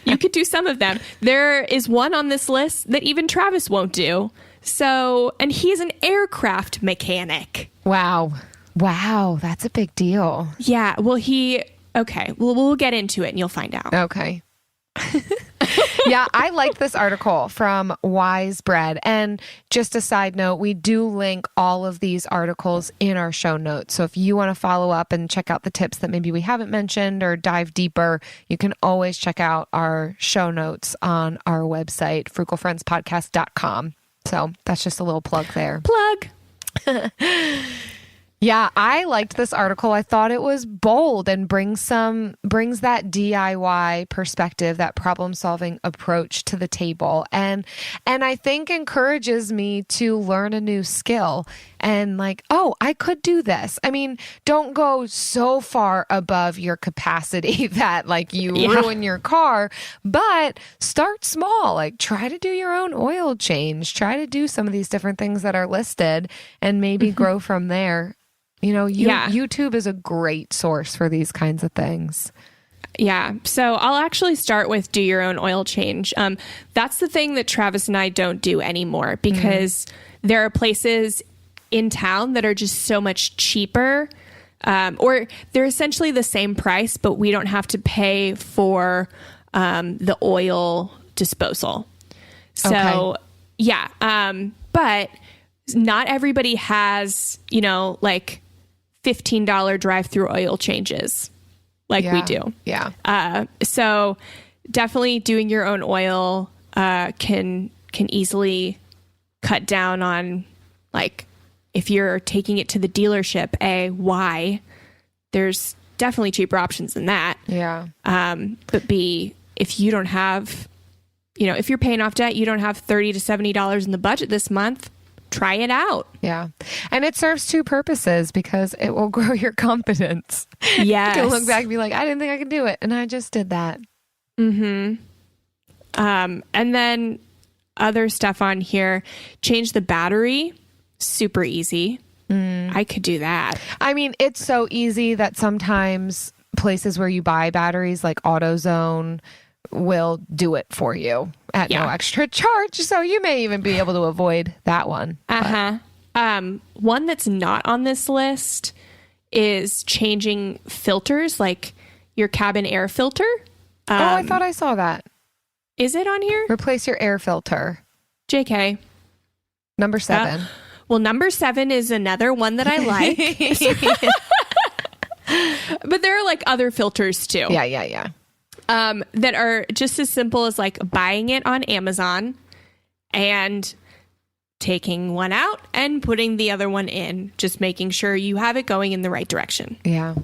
You could do some of them. There is one on this list that even Travis won't do. So, and he's an aircraft mechanic. Wow, that's a big deal. Yeah, well, we'll get into it and you'll find out. Okay. Yeah, I like this article from Wise Bread. And just a side note, we do link all of these articles in our show notes. So if you want to follow up and check out the tips that maybe we haven't mentioned or dive deeper, you can always check out our show notes on our website, frugalfriendspodcast.com. So that's just a little plug there. Plug. Yeah, I liked this article. I thought it was bold and brings that DIY perspective, that problem-solving approach to the table. And I think encourages me to learn a new skill and like, oh, I could do this. I mean, don't go so far above your capacity that like you ruin your car, but start small. Like try to do your own oil change. Try to do some of these different things that are listed and maybe grow from there. You know, YouTube is a great source for these kinds of things. Yeah. So I'll actually start with do your own oil change. That's the thing that Travis and I don't do anymore because there are places in town that are just so much cheaper, or they're essentially the same price, but we don't have to pay for the oil disposal. So, but not everybody has, like $15 drive-through oil changes like we do. Yeah. So definitely doing your own oil can easily cut down on, like, if you're taking it to the dealership, Y, there's definitely cheaper options than that. Yeah. But B, if you don't have, if you're paying off debt, you don't have $30 to $70 in the budget this month, try it out. Yeah. And it serves two purposes because it will grow your confidence. Yes. You can look back and be like, I didn't think I could do it. And I just did that. Mm-hmm. And then other stuff on here, change the battery. Super easy. I could do that. I mean, it's so easy that sometimes places where you buy batteries like AutoZone will do it for you at no extra charge. So you may even be able to avoid that one. One that's not on this list is changing filters, like your cabin air filter. I thought I saw that. Is it on here? Replace your air filter. JK. Number 7. Well, number 7 is another one that I like. But there are like other filters too. Yeah. That are just as simple as like buying it on Amazon and taking one out and putting the other one in, just making sure you have it going in the right direction. Yeah.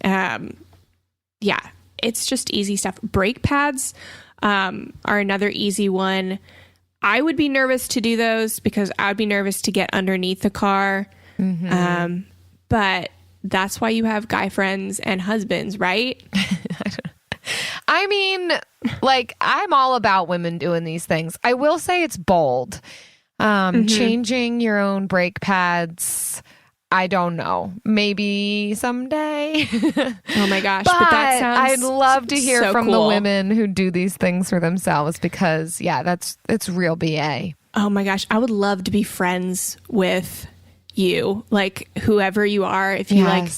Yeah, it's just easy stuff. Brake pads are another easy one. I would be nervous to do those because I would be nervous to get underneath the car. Mm-hmm. But that's why you have guy friends and husbands, right? I mean, like, I'm all about women doing these things. I will say it's bold. Changing your own brake pads, I don't know. Maybe someday. Oh my gosh. But that sounds I'd love to hear so from cool. the women who do these things for themselves because, it's real BA. Oh my gosh. I would love to be friends with you. Like, whoever you are, if you like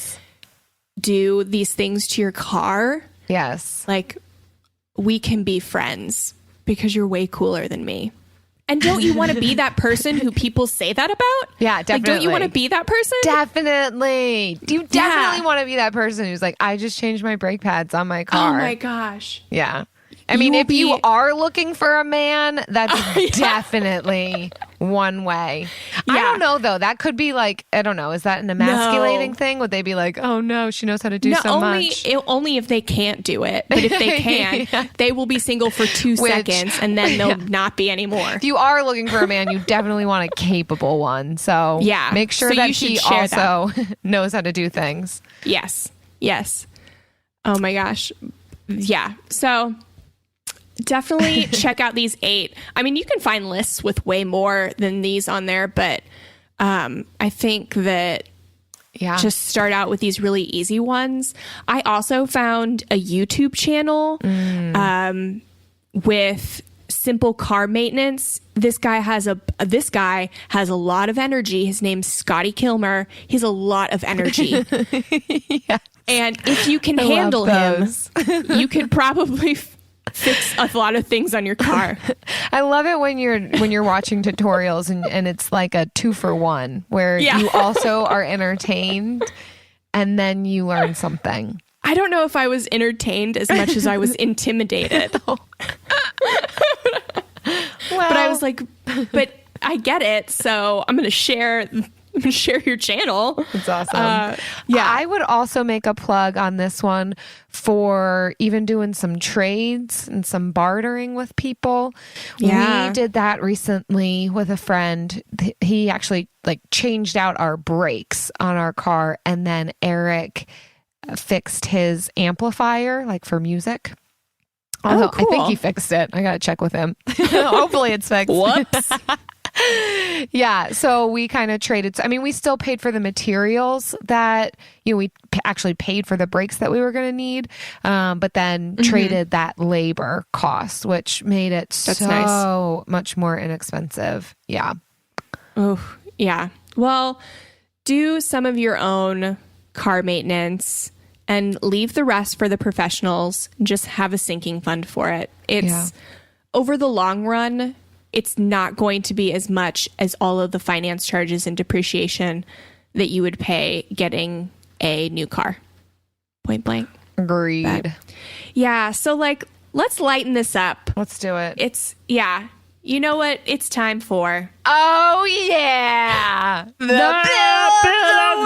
do these things to your car. Yes. Like, we can be friends because you're way cooler than me. And don't you want to be that person who people say that about? Yeah, definitely. Like, don't you want to be that person? Definitely. You definitely want to be that person who's like, I just changed my brake pads on my car. Oh my gosh. Yeah. I mean, if you are looking for a man, that's definitely one way. Yeah. I don't know, though. That could be like, I don't know. Is that an emasculating thing? Would they be like, oh, no, she knows how to do so much? Only if they can't do it. But if they can, they will be single for 2 seconds and then they'll not be anymore. If you are looking for a man, you definitely want a capable one. So make sure that he also knows how to do things. Yes. Oh, my gosh. Yeah. So definitely check out these 8. I mean, you can find lists with way more than these on there, but I think that just start out with these really easy ones. I also found a YouTube channel with simple car maintenance. This guy has a lot of energy. His name's Scotty Kilmer. He's a lot of energy. Yes. And if you can handle him, you could probably fix a lot of things on your car. I love it when you're watching tutorials and it's like a 2-for-1 where you also are entertained and then you learn something. I don't know if I was entertained as much as I was intimidated. But I was like, but I get it. So I'm going to share your channel. It's awesome. I would also make a plug on this one for even doing some trades and some bartering with people. We did that recently with a friend. He actually changed out our brakes on our car, and then Eric fixed his amplifier for music. Although cool. I think he fixed it. I got to check with him. Hopefully it's fixed. Whoops. Yeah, so we kind of traded. I mean, we still paid for the materials that, we actually paid for the brakes that we were going to need, but then traded that labor cost, which made it much more inexpensive. Yeah. Oh, yeah. Well, do some of your own car maintenance and leave the rest for the professionals. Just have a sinking fund for it. It's over the long run, it's not going to be as much as all of the finance charges and depreciation that you would pay getting a new car. Point blank. Agreed. But, yeah. So like, let's lighten this up. Let's do it. You know what? It's time for... Oh, yeah. The Bill of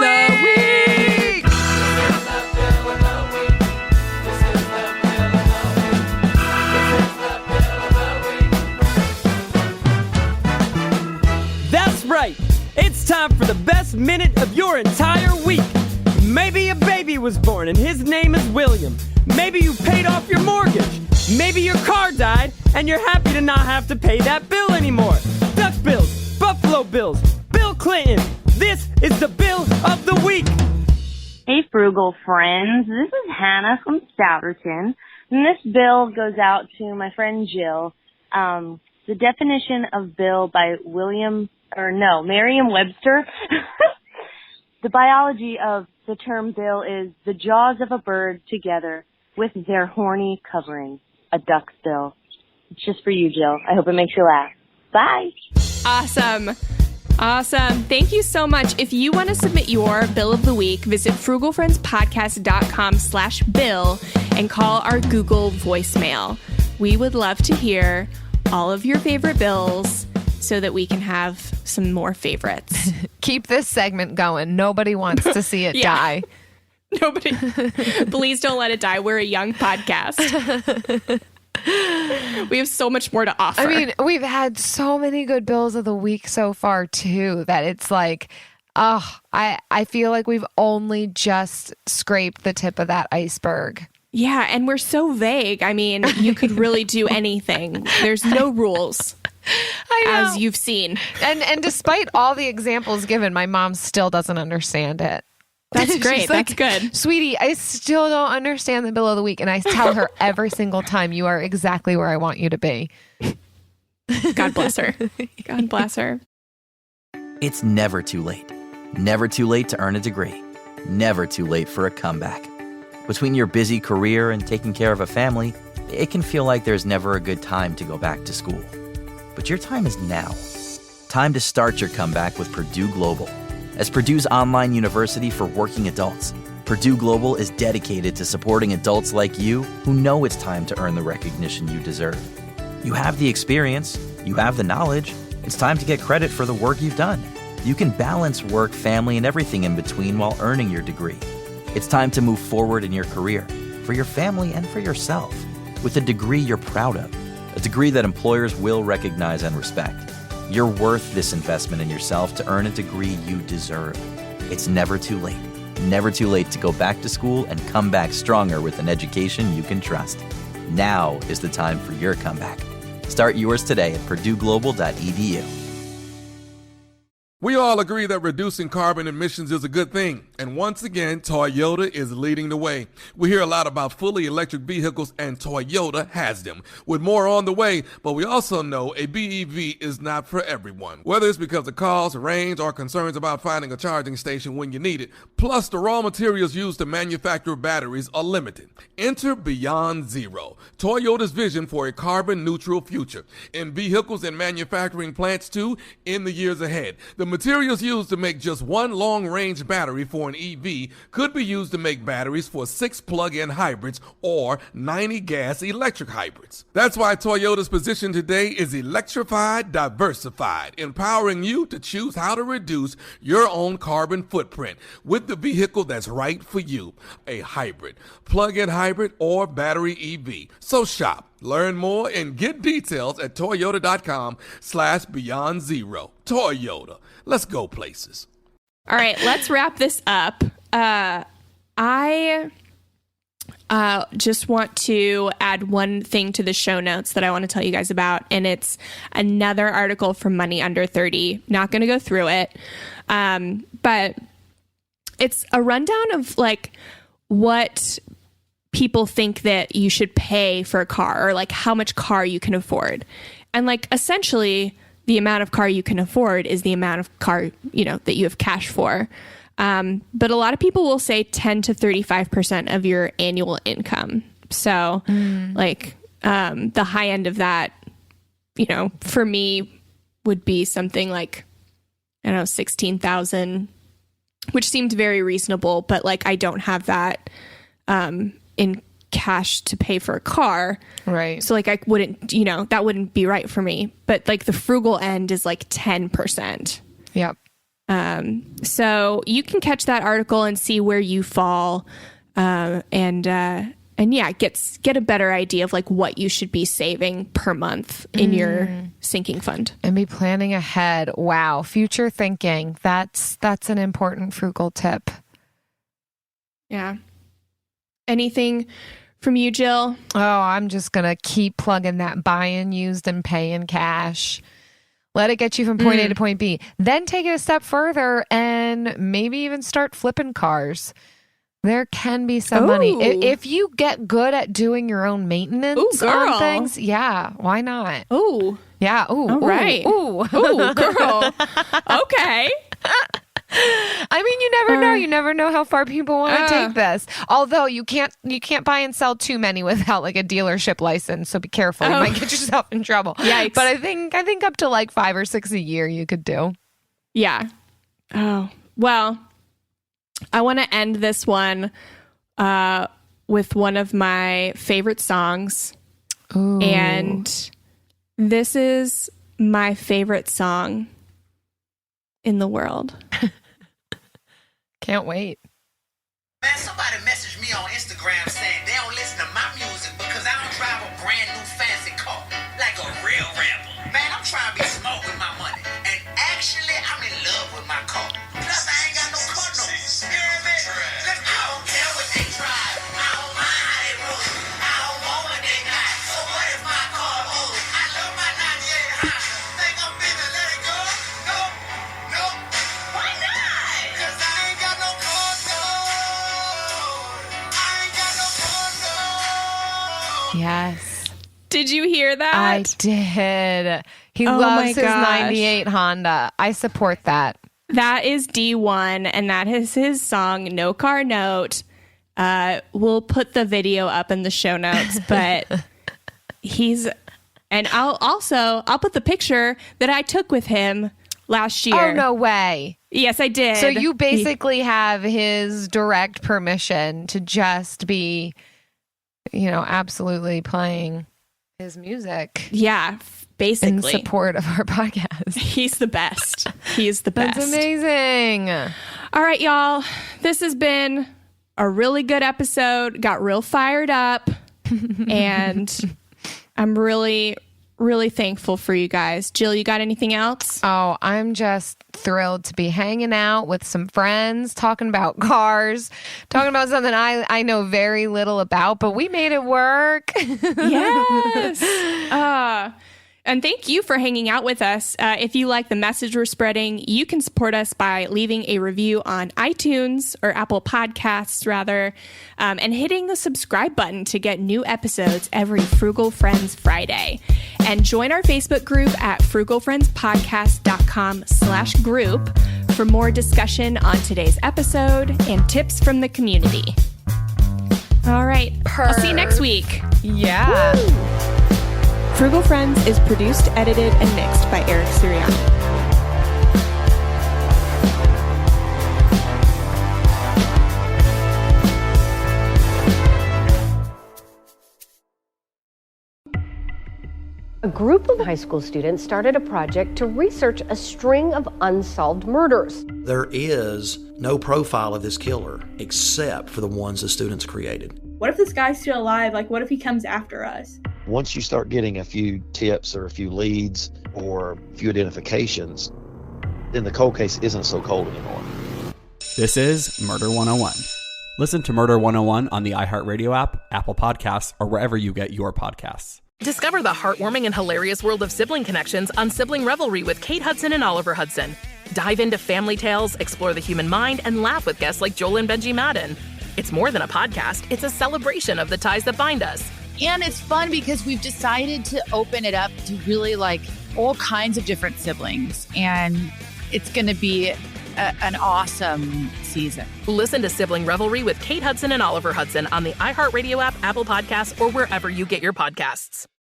the Week. That's right. It's time for the best minute of your entire week. Maybe a baby was born and his name is William. Maybe you paid off your mortgage. Maybe your car died and you're happy to not have to pay that bill anymore. Duck bills, Buffalo Bills, Bill Clinton. This is the Bill of the Week. Hey, Frugal friends. This is Hannah from Souderton. And this bill goes out to my friend Jill. The definition of bill by Merriam-Webster. The biology of the term bill is the jaws of a bird together with their horny covering, a duck's bill. It's just for you, Jill. I hope it makes you laugh. Bye. Awesome. Thank you so much. If you want to submit your Bill of the Week, visit frugalfriendspodcast.com/bill and call our Google voicemail. We would love to hear all of your favorite bills so that we can have some more favorites. Keep this segment going. Nobody wants to see it die. Nobody. Please don't let it die. We're a young podcast. We have so much more to offer. I mean, we've had so many good bills of the week so far, too, that it's like, I feel like we've only just scraped the tip of that iceberg. Yeah, and we're so vague. I mean, you could really do anything. There's no rules. I know. As you've seen. And despite all the examples given, my mom still doesn't understand it. That's great. That's good. Sweetie, I still don't understand the bill of the week. And I tell her every single time, you are exactly where I want you to be. God bless her. God bless her. It's never too late. Never too late to earn a degree. Never too late for a comeback. Between your busy career and taking care of a family, it can feel like there's never a good time to go back to school. But your time is now. Time to start your comeback with Purdue Global. As Purdue's online university for working adults, Purdue Global is dedicated to supporting adults like you who know it's time to earn the recognition you deserve. You have the experience, you have the knowledge, it's time to get credit for the work you've done. You can balance work, family, and everything in between while earning your degree. It's time to move forward in your career, for your family and for yourself, with a degree you're proud of, a degree that employers will recognize and respect. You're worth this investment in yourself to earn a degree you deserve. It's never too late. Never too late to go back to school and come back stronger with an education you can trust. Now is the time for your comeback. Start yours today at purdueglobal.edu. We all agree that reducing carbon emissions is a good thing, and once again, Toyota is leading the way. We hear a lot about fully electric vehicles, and Toyota has them, with more on the way, but we also know a BEV is not for everyone. Whether it's because of cost, range, or concerns about finding a charging station when you need it, plus the raw materials used to manufacture batteries are limited. Enter Beyond Zero, Toyota's vision for a carbon-neutral future, in vehicles and manufacturing plants too, in the years ahead. The materials used to make just one long-range battery for an EV could be used to make batteries for 6 plug-in hybrids or 90 gas-electric hybrids. That's why Toyota's position today is electrified, diversified, empowering you to choose how to reduce your own carbon footprint with the vehicle that's right for you, a hybrid, plug-in hybrid, or battery EV. So shop, learn more, and get details at toyota.com/beyond zero. Toyota. Let's go places. All right, let's wrap this up. I just want to add one thing to the show notes that I want to tell you guys about, and it's another article from Money Under 30. Not going to go through it, but it's a rundown of like what people think that you should pay for a car, or like how much car you can afford. And like essentially the amount of car you can afford is the amount of car, you know, that you have cash for. But a lot of people will say 10 to 35% of your annual income. So like the high end of that, for me would be something like, I don't know, 16,000, which seemed very reasonable, but like I don't have that in cash to pay for a car. Right. So like I wouldn't, that wouldn't be right for me. But like the frugal end is like 10%. Yep. So you can catch that article and see where you fall, and yeah, get a better idea of like what you should be saving per month in your sinking fund. And be planning ahead. Wow. Future thinking. That's an important frugal tip. Yeah. Anything from you, Jill? Oh, I'm just going to keep plugging that buy in used and pay in cash. Let it get you from point A to point B. Then take it a step further and maybe even start flipping cars. There can be some money. If you get good at doing your own maintenance on things, yeah, why not? Ooh. Yeah. Ooh. All right. Ooh. Ooh, girl. Okay. I mean, you never know. You never know how far people want to take this. Although you can't buy and sell too many without like a dealership license. So be careful. You might get yourself in trouble. Yikes. But I think up to like 5 or 6 a year you could do. Yeah. Oh, well, I want to end this one with one of my favorite songs. Ooh. And this is my favorite song in the world. Can't wait. Man, somebody messaged me on Instagram saying they don't listen to my music because I don't drive a brand new fancy car like a real rapper. Man, I'm trying to be smart with my money. And actually, I'm in love with my car. Plus, I ain't got no car no. You hear me? I don't care what they drive. I don't mind how they roll. I don't want what they got. So what if my car old? I love my 98 Honda. Think I'm finna let it go? No. Why not? Because I ain't got no car no. Yes. Did you hear that? I did. He Oh loves my his gosh. 98 Honda. I support that. That is D1, and that is his song, No Car Note. We'll put the video up in the show notes, but and I'll put the picture that I took with him last year. Oh, no way. Yes, I did. So you basically have his direct permission to just be, absolutely playing his music. Yeah, basically. In support of our podcast. He's the best. He's the best. That's amazing. All right, y'all. This has been a really good episode. Got real fired up. And I'm really, really thankful for you guys. Jill, you got anything else? Oh, I'm just thrilled to be hanging out with some friends, talking about cars, talking about something I know very little about, but we made it work. Yes. And thank you for hanging out with us. If you like the message we're spreading, you can support us by leaving a review on iTunes or Apple Podcasts, rather, and hitting the subscribe button to get new episodes every Frugal Friends Friday. And join our Facebook group at frugalfriendspodcast.com/group for more discussion on today's episode and tips from the community. All right. I'll see you next week. Yeah. Woo! Frugal Friends is produced, edited, and mixed by Eric Sirianni. A group of high school students started a project to research a string of unsolved murders. There is no profile of this killer except for the ones the students created. What if this guy's still alive? Like, what if he comes after us? Once you start getting a few tips or a few leads or a few identifications, then the cold case isn't so cold anymore. This is Murder 101. Listen to Murder 101 on the iHeartRadio app, Apple Podcasts, or wherever you get your podcasts. Discover the heartwarming and hilarious world of sibling connections on Sibling Revelry with Kate Hudson and Oliver Hudson. Dive into family tales, explore the human mind, and laugh with guests like Joel and Benji Madden. It's more than a podcast, it's a celebration of the ties that bind us. And it's fun because we've decided to open it up to really like all kinds of different siblings. And it's going to be an awesome season. Listen to Sibling Revelry with Kate Hudson and Oliver Hudson on the iHeartRadio app, Apple Podcasts, or wherever you get your podcasts.